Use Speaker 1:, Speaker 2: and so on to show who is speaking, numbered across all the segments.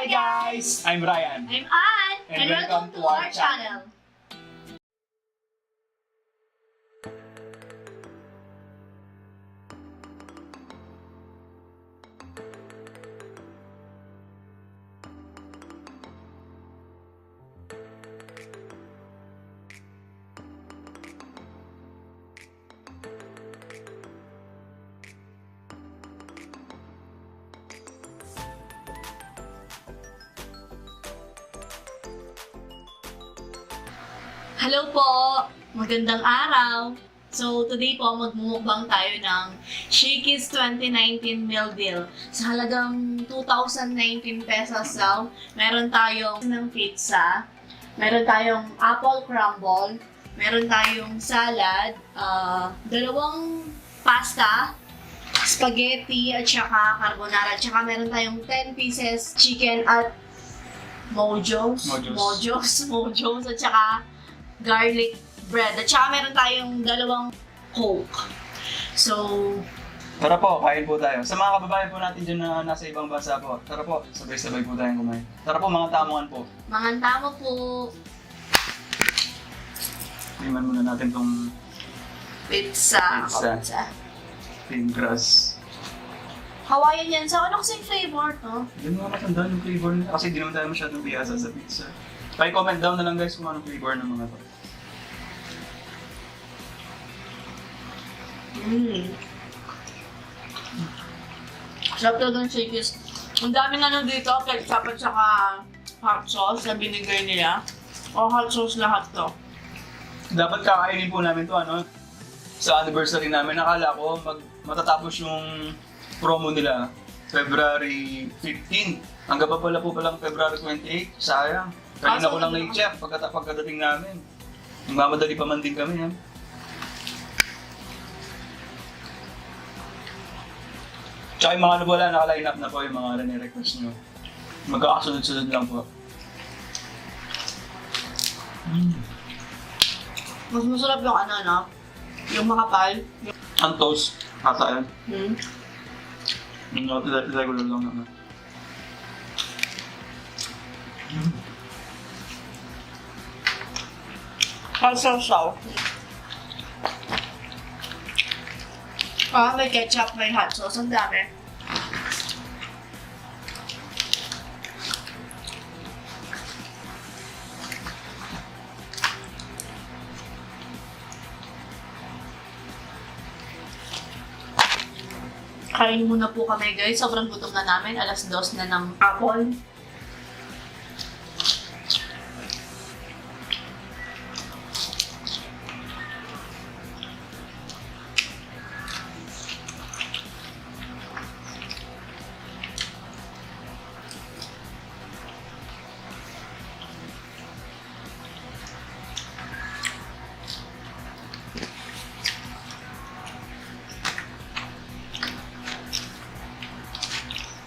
Speaker 1: Hi guys! I'm Ryan.
Speaker 2: I'm Ann, and welcome to our channel. Hello po! Magandang araw! So, today po, magmumukbang tayo ng Shakey's 2019 meal deal. Sa halagang 2,019 pesos daw, meron tayong ng pizza, meron tayong apple crumble, meron tayong salad, dalawang pasta, spaghetti at saka carbonara, at saka meron tayong 10 pieces chicken at Mojos, at saka garlic bread. At saka meron tayong dalawang Coke. So,
Speaker 1: Tara po, kain po tayo. Sa mga kababayan po natin dyan na nasa ibang bansa po, tara po, sabay-sabay po tayong kumain. Tara po, mga tamuhan po.
Speaker 2: mga tama po.
Speaker 1: Tingnan muna natin tong
Speaker 2: Pizza.
Speaker 1: Pizza. thin crust.
Speaker 2: Hawaiian yan. So, ano kasing flavor to?
Speaker 1: Yan mga matanda yung flavor nila kasi di naman tayo masyadong biyasa sa pizza. Pa-comment down na lang guys kung anong flavor ng mga to.
Speaker 2: Sarap talaga ng Shakey's. Ang daming ano dito, ketchup at saka hot sauce na binigay nila. O hot sauce lahat to.
Speaker 1: Dapat kakainin po namin to sa anniversary namin. Nakala ko matatapos yung promo nila February 15. Hanggang pa pala po palang February 28. Sayang. Kanina ko lang na-check pagkadating namin. Mamadali pa man din kami. Tsaka yung mga wala, naka-line up na po yung mga nire-request nyo. Magkakasunod-sunod lang po.
Speaker 2: Mas masarap yung ano, no? Yung makapal.
Speaker 1: Ang toast, kata yan.
Speaker 2: Mm.
Speaker 1: Regular lang naman.
Speaker 2: Hot sauce. May ketchup, may hot sauce. Ang dami. Kain muna po kami guys. Sobrang gutom na namin. 2:00 na ng apple.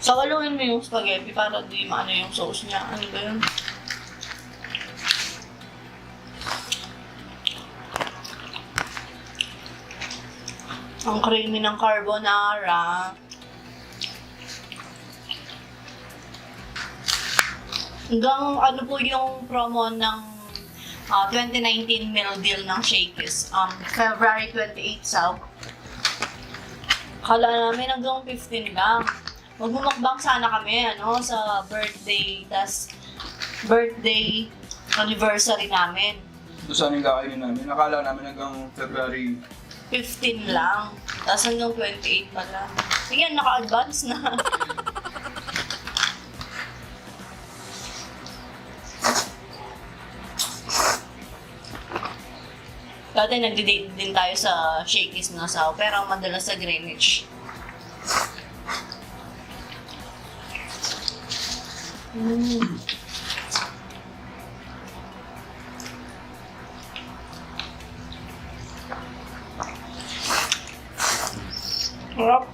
Speaker 2: Sawaluhin mo yung spaghetti para di maano yung sauce niya. Ano ba yun? Ang creamy ng carbonara. Hanggang ano po yung promo ng 2019 meal deal ng Shakey's. February 28 sa. Kala namin hanggang 15 lang. Magmumukbang sana kami, sa birthday, birthday anniversary namin.
Speaker 1: Ito sana yung kakainin namin. Nakala namin hanggang February
Speaker 2: 15 lang. Tapos hanggang 28 pala. Sige, naka-advance na. Dati nagde-date din tayo sa Shakey's Nassau, pero madalas sa Greenwich. Sarap.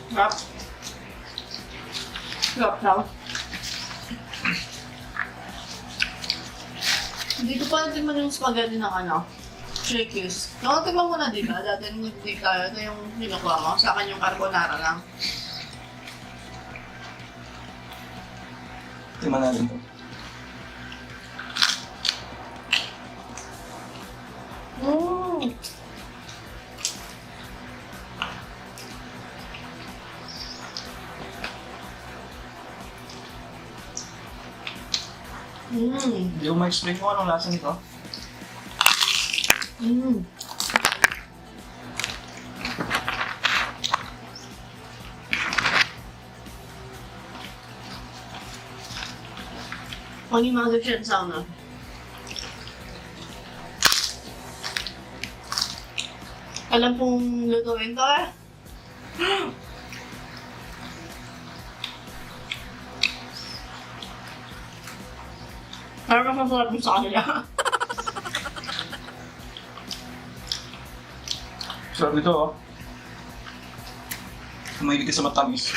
Speaker 2: Sarap. Sarap. Hindi ko pa natin yung spaghetti ng Shakey's. Nakatigman mo na, di ba? Dati nung nag-date tayo, ito yung kinukuha mo. Sa akin yung carbonara lang.
Speaker 1: Tingnan natin to.
Speaker 2: Mm.
Speaker 1: Hindi ko ma-explain kung anong lasa nito.
Speaker 2: Panimado siya sa sauna. Alam pong lutuin to eh. Pero mas masarap yung sa kanila.
Speaker 1: Sarap nito oh. Mahilig ka sa matamis.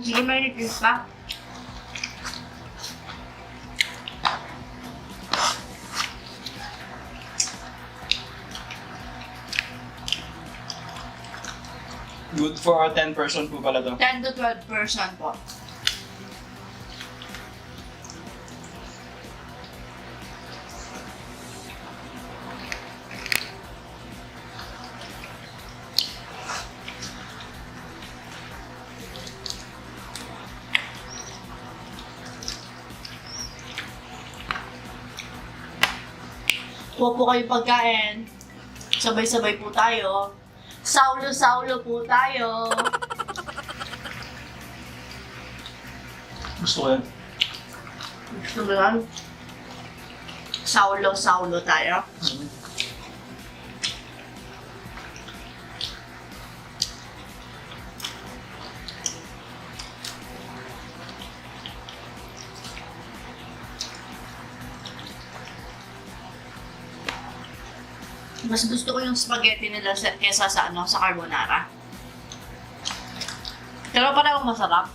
Speaker 2: Sige, may nipis pa.
Speaker 1: Good for a 10-person po pala to.
Speaker 2: 10 to 12% po. Huwag po kayo pagkain. Sabay-sabay po tayo. Saulo-saulo po tayo.
Speaker 1: Gusto ko yan.
Speaker 2: Gusto mo yan? Saulo-saulo tayo. Mas gusto ko yung spaghetti nila kesa sa sa carbonara. Pero parang masarap.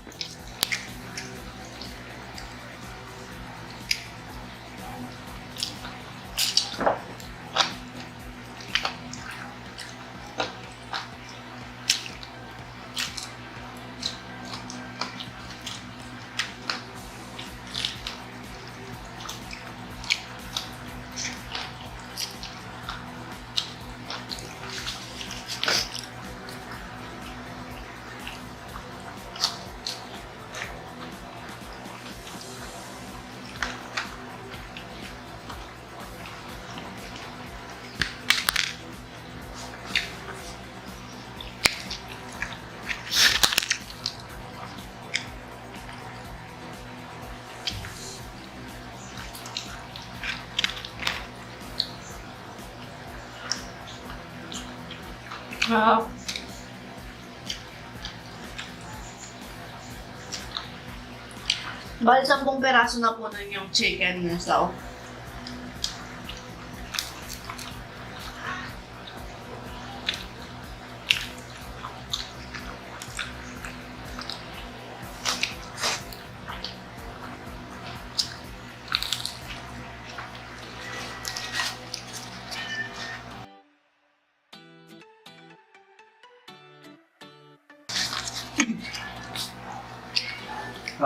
Speaker 2: Bali 10 peraso na po nun yung chicken na saw.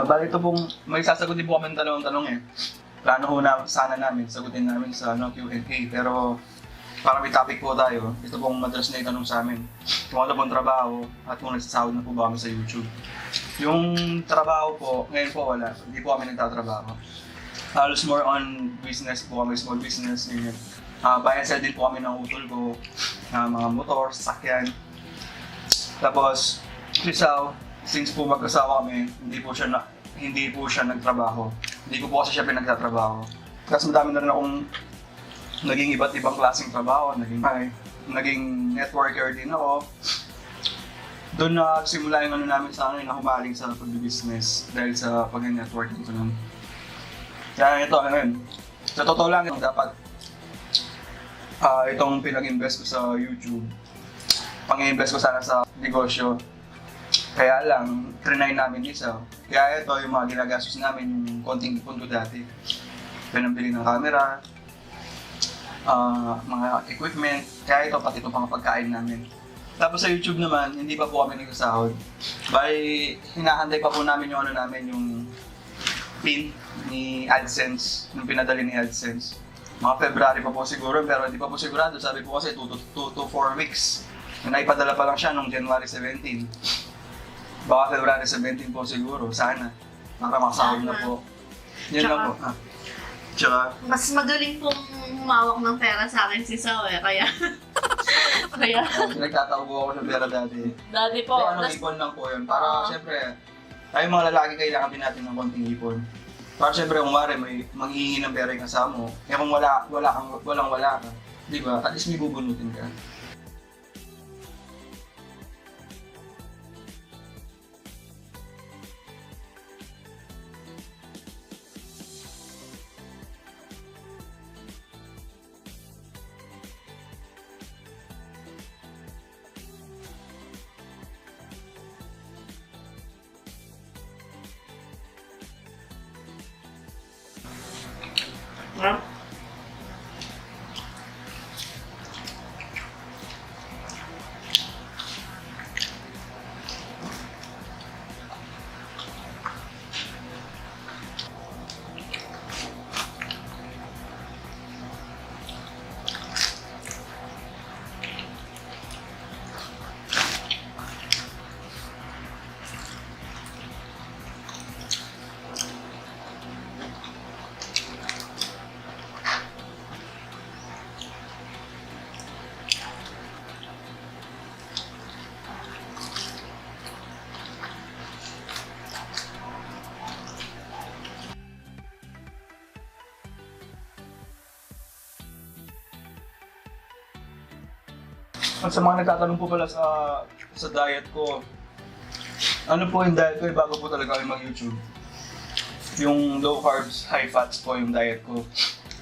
Speaker 1: Bali ito pong, may sasagutin po kami ng dalawang tanong eh. Plano ko na sana namin, sagutin namin sa Q&A. Pero para may topic po tayo, ito pong madalas na itanong sa amin. Kung ano pong trabaho at kung nagsasahod na po ba kami sa YouTube. Yung trabaho po, ngayon po wala. Hindi po kami nagtatrabaho. Halos more on business po kami, small business, ganyan. Buy and sell din po kami ng utol ko, mga motor, sasakyan. Tapos, since po mag-asawa kami, hindi po siya nagtrabaho. Hindi ko po kasi siya pinagtatrabaho. Kasi madami na rin akong naging iba't ibang klaseng trabaho, naging networker din ako. Doon na simula yung namin sa na humaling sa pag-business dahil sa pag-networking ko nun. Kaya ito, sa totoo lang, dapat itong pinag-invest ko sa YouTube, pang-invest ko sana sa negosyo. Kaya lang, trinay namin isa. Kaya ito, yung mga ginagastos namin, yung konting ipon ko dati. Pinambili ng camera, mga equipment, kaya ito, pati ito pang pagkain namin. Tapos sa YouTube naman, hindi pa po kami nagsasahod. Bali, hinahantay pa po namin yung pin ni AdSense, yung pinadali ni AdSense. Mga February pa po siguro, pero hindi pa po sigurado. Sabi po kasi 2 to 4 weeks. Naipadala pa lang siya noong January 17. Baka February 17 po siguro, sana. Para makasahod na po. Yun lang po. Tsaka,
Speaker 2: Mas magaling pong humawak ng pera sa akin si Sao kaya...
Speaker 1: nagtatago ako sa pera dati.
Speaker 2: Dati po.
Speaker 1: Ipon lang po yun. Para syempre, tayo mga lalaki kailangan din natin ng konting ipon. Para syempre kung may manghihingi ng pera yung kasama mo, kung walang-wala ka, di ba? At least may bubunutin ka.
Speaker 2: Huh?
Speaker 1: At sa mga nagtatanong po pala sa diet ko, ano po yung diet ko bago po talaga kami mag-YouTube? Yung low carbs, high fats po yung diet ko.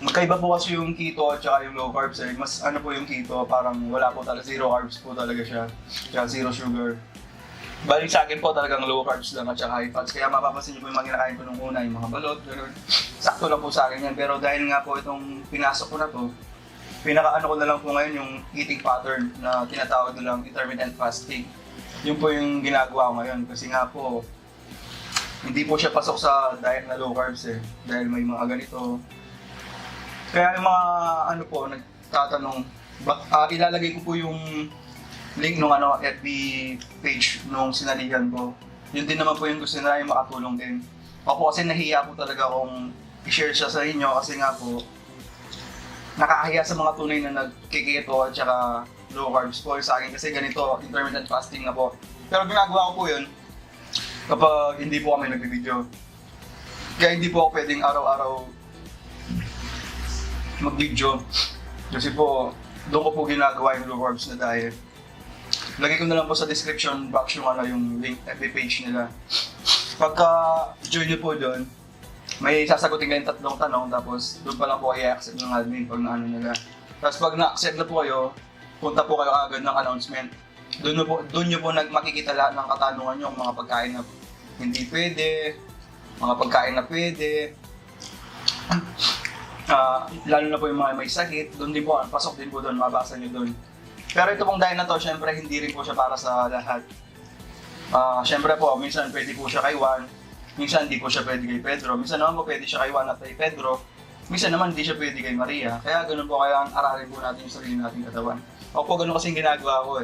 Speaker 1: Magkaiba po kasi yung keto at saka yung low carbs Mas ano po yung keto, parang wala po talaga, zero carbs po talaga siya. Tsaka zero sugar. Balik sa akin po talagang low carbs lang at saka high fats. Kaya mapapansin niyo po yung mga kinakain ko nung una, yung mga balot, gano'n. Sakto lang po sa akin yan. Pero dahil nga po itong pinasok ko na to, pinaka-ano ko na lang po ngayon yung eating pattern na tinatawag nilang intermittent fasting. Yun po yung ginagawa ko ngayon kasi nga po hindi po siya pasok sa diet na low carbs dahil may mga ganito. Kaya yung mga ano po nagtatanong, ilalagay ko po yung link nung FB page nung sinalihan ko. Yun din naman po yung gusto nila yung makatulong din. Ako kasi nahiya po talaga kung i-share siya sa inyo kasi nga po nakakahiya sa mga tunay na nagkiketo at saka low carbs po sa akin kasi ganito, intermittent fasting na po. Pero ginagawa ko po yun kapag hindi po kami nag-video. Kaya hindi po ako pwedeng araw-araw mag-video. Kasi po, doon ko po ginagawa yung low carbs na diet. Lagay ko na lang po sa description box yung link, FB page nila. Pagka join nyo po doon, may sasagutin kayong 3 tanong tapos doon pa lang po kayo i-accept ng admin pag naano nila. Tapos pag na-accept na po kayo, punta po kayo agad ng announcement. Doon nyo po makikita lahat ng katanungan nyo, mga pagkain na hindi pwede, mga pagkain na pwede. Lalo na po yung mga may sakit, doon din po, pasok din po doon, mabasa nyo doon. Pero ito pong diet na to, syempre hindi rin po siya para sa lahat. Syempre po, minsan pwede po siya kay Juan, minsan hindi po siya pwede kay Pedro, minsan naman po pwede siya kay Juan at kay Pedro, minsan naman hindi siya pwede kay Maria. Kaya ganun po, kaya aralin po natin yung sarili nating katawan. Ako po ganun kasi yung ginagawa ko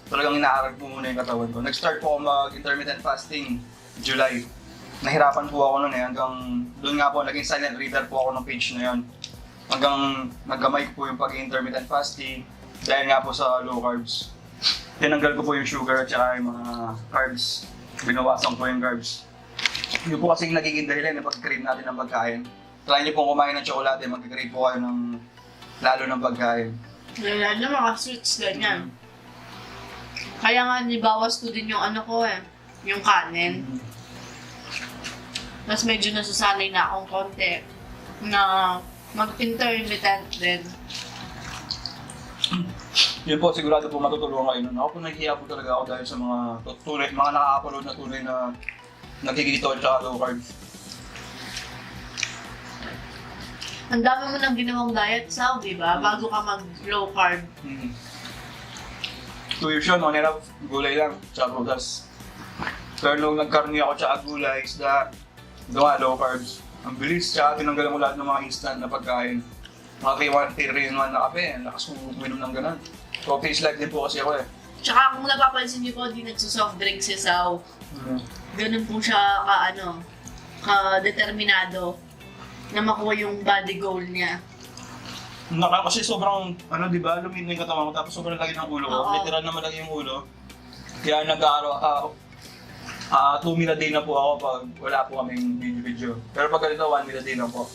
Speaker 1: Talagang inaaral po muna yung katawan ko. Nag-start po ako mag-intermittent fasting July. Nahirapan po ako noon hanggang doon nga po, naging silent reader po ako ng page na yon. Hanggang naggamay ko po yung pag-intermittent fasting dahil nga po sa low carbs. Tinanggal ko po yung sugar at saka yung mga carbs. Binawasan ko yung carbs. Yun po kasi nagiging dahilan ng pag-crave natin ng pagkain. Try niyo pong kumain ng tsokolate, mag-crave po kayo ng lalo ng pagkain.
Speaker 2: Lalo na mga sweets, ganyan. Kaya nga, nibawas ko din yung ano ko yung kanin. Mas medyo nasasanay na akong konti na mag-intermittent din.
Speaker 1: Yun po, sigurado po matutulungan kayo nun. Ako po naghihiya po talaga ako dahil sa mga mga nakaka-upload na tunay na nagkikito at saka low carbs.
Speaker 2: Ang dami mo nang ginawang diet, Sao, di ba? Bago ka mag-low carb.
Speaker 1: 2 years yun, on and off, gulay lang, tsaka prutas. Pero nung nagkarni ako tsaka gulay, isda, gawa low carbs. Ang bilis, tsaka tinanggalan ko lahat ng mga instant na pagkain. Mga 3-in-1 na kape, lakas ko uminom ng ganun. So, face life din po kasi ako eh.
Speaker 2: Tsaka kung napapansin niyo po, di nagsusoft drink si Sao. Ganun po siya ka-determinado na makuha yung body goal niya.
Speaker 1: Kasi sobrang, di ba, lumino yung katawan ko, tapos sobrang lagi ng ulo ko.
Speaker 2: Oo.
Speaker 1: Literal naman lagi yung ulo. Kaya 2 meal a day na po ako pag wala po kaming video. Pero pag ganito, 1 meal a day lang po.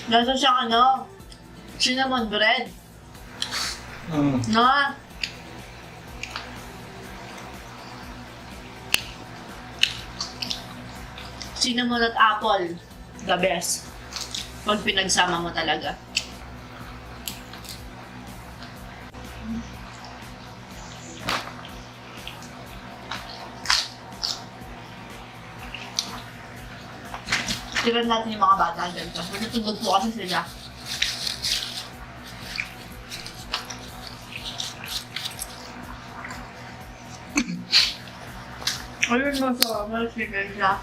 Speaker 2: Lasa siyang cinnamon bread. No? Cinnamon at apple, the best. Pag pinagsama mo talaga. Tignan natin yung mga bata ganito. Matutugod po kasi sila. Ayun mo sa malasigan siya.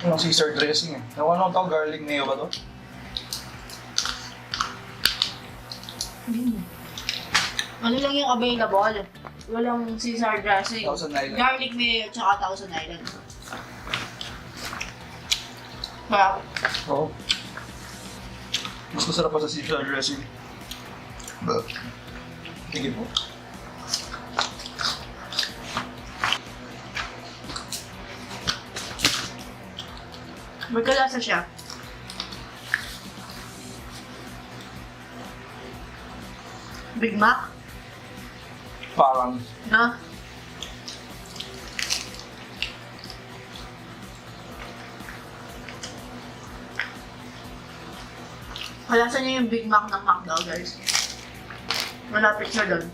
Speaker 1: Yung Caesar dressing eh. Ano to? Garlic mayo ba to?
Speaker 2: Ano lang yung available? Walang Caesar dressing.
Speaker 1: Thousand Island.
Speaker 2: Garlic mayo tsaka Thousand Island. Kaya,
Speaker 1: Oo. Mas masarap pa sa Caesar dressing. Sige po.
Speaker 2: may kalasa siya. Big Mac?
Speaker 1: Parang.
Speaker 2: No? Kalasa niya yung Big Mac ng McDo, guys. Malapit siya doon.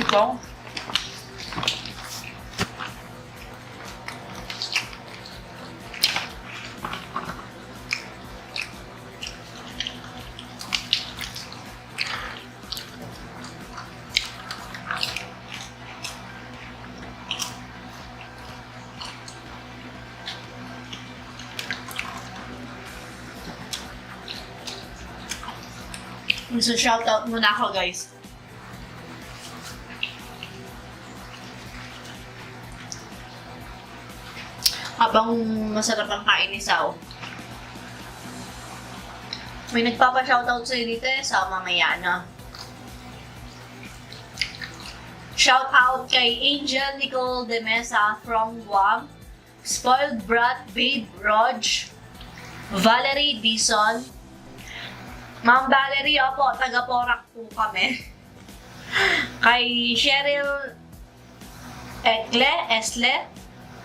Speaker 2: Ito. So, shoutout muna ako, guys. Habang masarap ang kain ni Sao. May nagpapa-shoutout sa'yo dito sa mamaya na. Shoutout kay Angel Nicole De Mesa from Guam, Spoiled Brat Babe Rog, Valerie Dison, Ma'am Valerie, opo, taga-Porac po kami. Kay Cheryl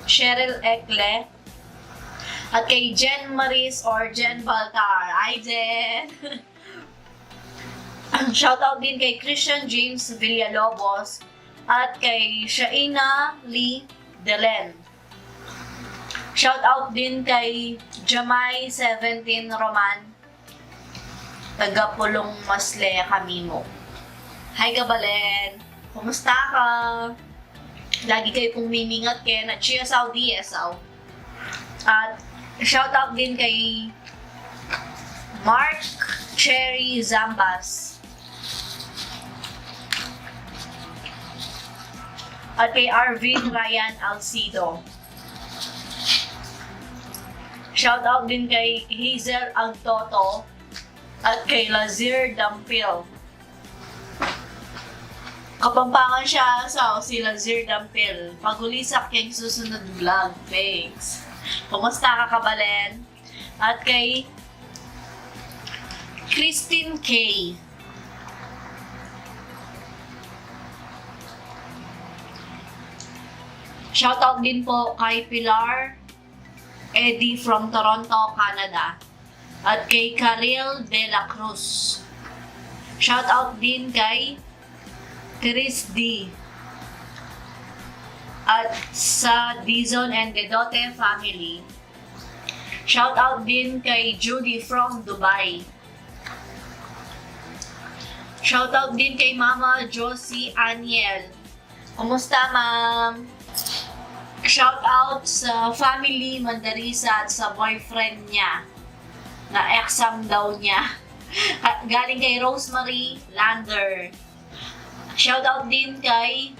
Speaker 2: Cheryl Ekle, at kay Jen Maris or Jen Baltar. Hi, Jen! Shoutout din kay Christian James Villalobos at kay Shaina Lee Delen. Shoutout din kay Jamay 17 Roman, taga Pulong Masle, Kamimo. Hi, Gabalen! Kumusta ka? Lagi kayo pong mimingat kaya na Chia Saudi Esaw. At shoutout din kay Mark Cherry Zambas. At kay Arvin Ryan Alcido. Shoutout din kay Hazel Agtoto at kay Lazir Dampil. Kapampangan siya sa si Lazir Dampil. Pagulisak yung susunod vlog. Thanks. Kumusta ka, Kabalen? At kay Christine K. Shoutout din po kay Pilar Eddie from Toronto, Canada. At kay Karil De La Cruz. Shoutout din kay Chris D. At sa Dizon and Dedote family. Shoutout din kay Judy from Dubai. Shoutout din kay Mama Josie Aniel. Kumusta, ma'am? Shoutout sa family Mandarisa at sa boyfriend niya na exam daw niya. Galing kay Rosemary Lander. Shoutout din kay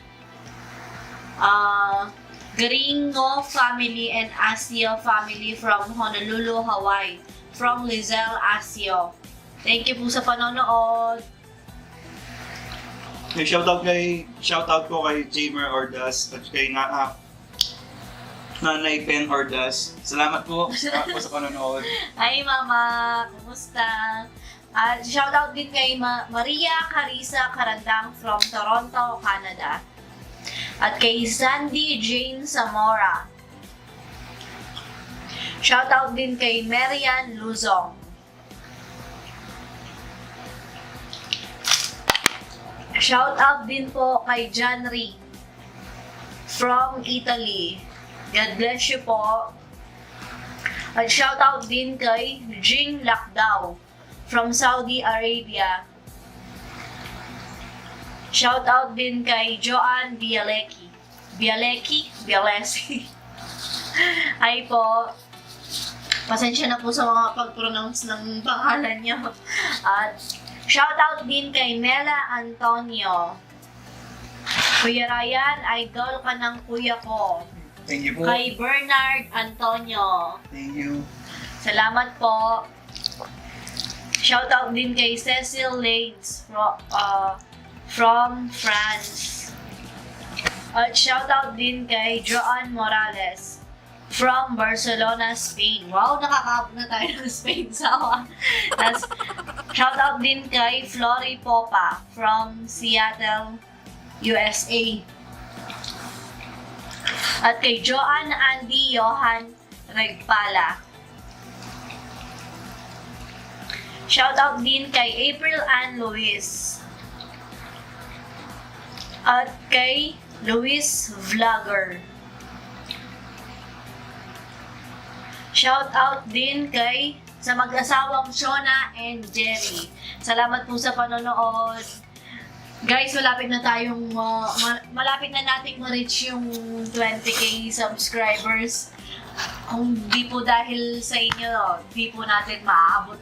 Speaker 2: Gringo family and Asio family from Honolulu, Hawaii. From Lizelle Asio. Thank you po sa panonood.
Speaker 1: May shoutout ko kay Jamer Ordas at kay Nanay Pen Ordas. Salamat po sa panonood.
Speaker 2: Hi, Mama! Kumusta? At shoutout din kay Maria Carissa Carandang from Toronto, Canada. At kay Sandy Jane Zamora. Shoutout din kay Marian Luzong. Shoutout din po kay John Ree from Italy. God bless you po. At shoutout din kay Jing Lakdao from Saudi Arabia. Shoutout din kay Joanne Bialeki. Bialesi. Ay po. Pasensya na po sa mga pag-pronounce ng pangalan niyo. At shoutout din kay Mela Antonio. Kuya Ryan, idol ka ng kuya ko.
Speaker 1: Thank you po.
Speaker 2: Kay Bernard Antonio.
Speaker 1: Thank you.
Speaker 2: Salamat po. Shoutout din kay Cecil Lades from France. At shoutout din kay Joan Morales from Barcelona, Spain. Wow, nakakaabot na tayo ng Spain. Sawa. Shoutout din kay Flory Popa from Seattle, USA. At kay Joan Andy Johan Regpala. Shoutout din kay April Ann Luis. At kay Luis Vlogger. Shoutout din kay sa mag-asawang Shona and Jerry. Salamat po sa panonood. Guys, malapit na tayong malapit na nating ma-reach yung 20k subscribers. Kung di po dahil sa inyo, di po natin maaabot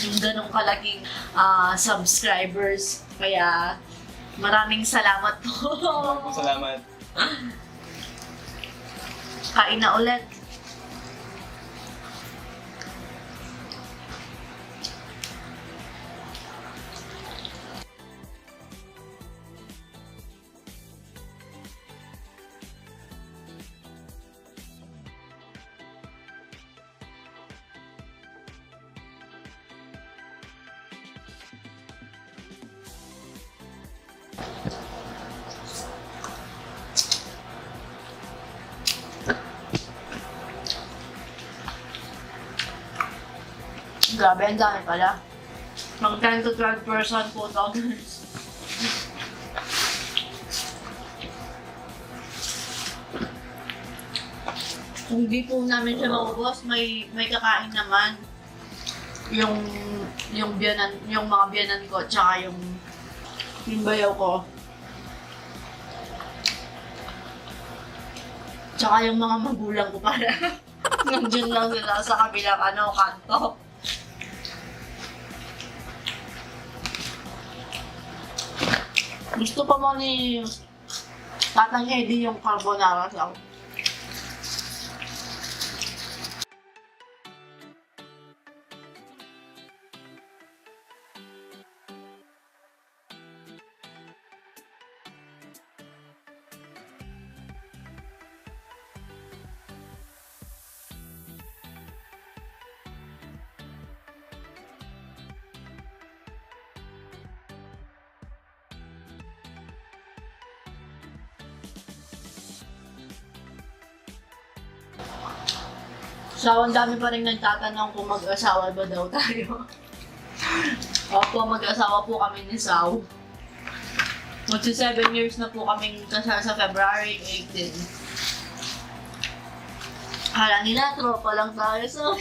Speaker 2: yung ganong kalaking subscribers. Kaya maraming salamat po.
Speaker 1: Maraming salamat.
Speaker 2: Kain na ulit. Grabe, ang dami pala. Mga 10 to 12 person po to, guys. Kung di po namin siya maubos, may kakain naman. Yung biyanan, yung mga biyanan ko, tsaka yung bayaw ko. Tsaka yung mga magulang ko pala. Nandiyan lang sila sa kabilang kanto. Gusto pa mo ni Tatang Eddie yung carbonara sauce. So, ang dami pa rin nagtatanong kung mag-asawa ba daw tayo. Opo, mag-asawa po kami ni Sao. Magsi 7 years na po kaming kasal sa February 18. Hala nila, tropa lang tayo sa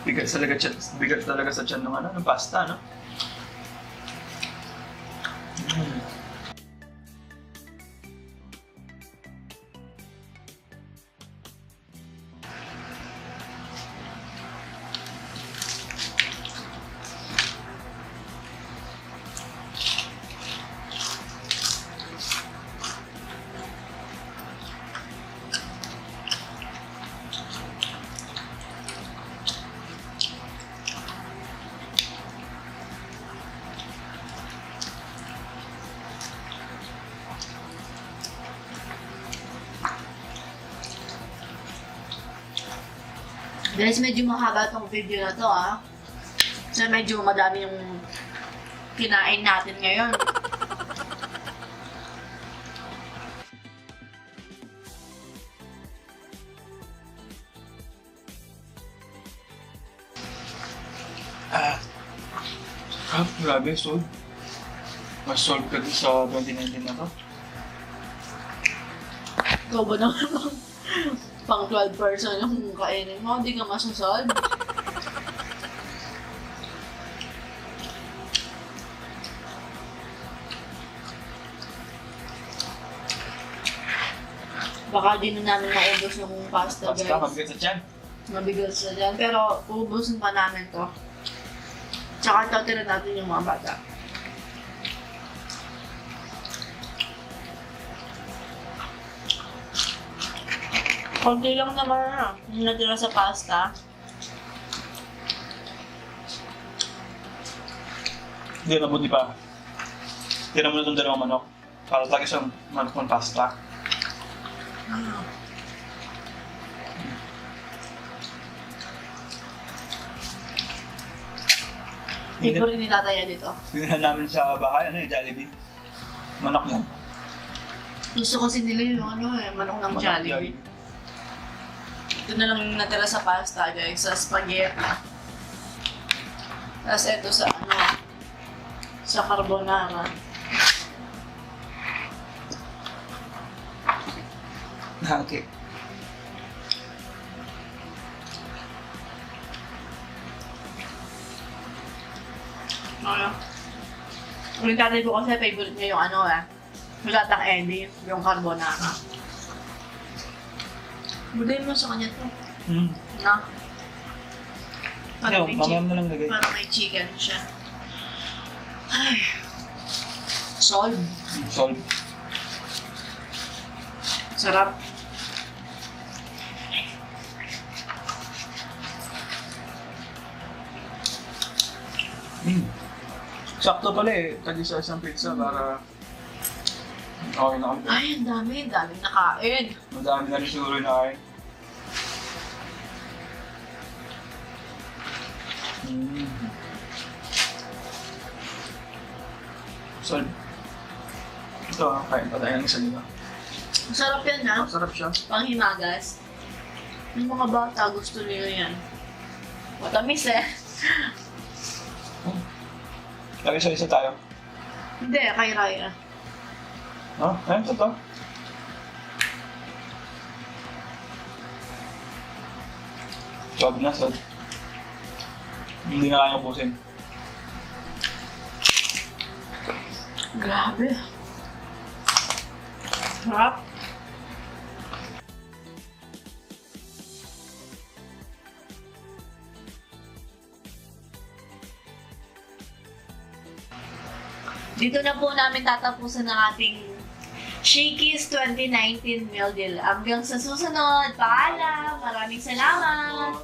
Speaker 1: Bigat talaga sa tiyan ng pasta, no?
Speaker 2: Guys, medyo mahaba tong video na to So medyo madami yung kinain natin ngayon.
Speaker 1: Grabe, sold. Mas sold ka din sa 2019 na to.
Speaker 2: Ikaw ba naman pang 12 person yung kainin mo? Hindi ka masasolve. Baka di na namin maubos yung pasta, guys.
Speaker 1: Pasta, mabigat sa tiyan.
Speaker 2: Mabigat sa dyan. Pero uubusin pa namin to. Tsaka tatira natin yung mga bata. Konti lang naman yung natira sa pasta.
Speaker 1: Hindi, mabuti pa. Tira mo na itong dalawang manok. Para talaga siyang manok ng pasta.
Speaker 2: Favorite ni Tataya dito.
Speaker 1: Binili namin sa bahay, Jollibee. Manok yan.
Speaker 2: Gusto kasi nila yung manok ng Jollibee. Ito na lang yung natira sa pasta, guys, sa spaghetti. Tapos ito sa sa carbonara.
Speaker 1: Okay.
Speaker 2: Yung tatay ko kasi favorite niya yung ano yung latang Eddie, yung carbonara. Bigay mo sa kanya to. Na? Parang may,
Speaker 1: mamaya mo na lang lagay.
Speaker 2: parang may chicken siya. Ay. Solve.
Speaker 1: Solve.
Speaker 2: Sarap.
Speaker 1: Sakto pala eh, tag-isa isang pizza para okay na kami.
Speaker 2: Ay, ang dami nakain.
Speaker 1: Madami na rin siguro na kain. Solve. Ito kain pa tayo ng isa nila.
Speaker 2: Masarap yan
Speaker 1: Masarap siya.
Speaker 2: Panghimagas. Yung mga bata gusto nila yan. Matamis
Speaker 1: Tag-isa-isa tayo.
Speaker 2: Hindi, kay Raya.
Speaker 1: Ayun to. Solve na, solve. Hindi na kaya ubusin.
Speaker 2: Grabe. Sarap. Dito na po namin tatapusan ang ating Shakey's 2019 meal deal. Hanggang sa susunod. Paalam! Maraming salamat!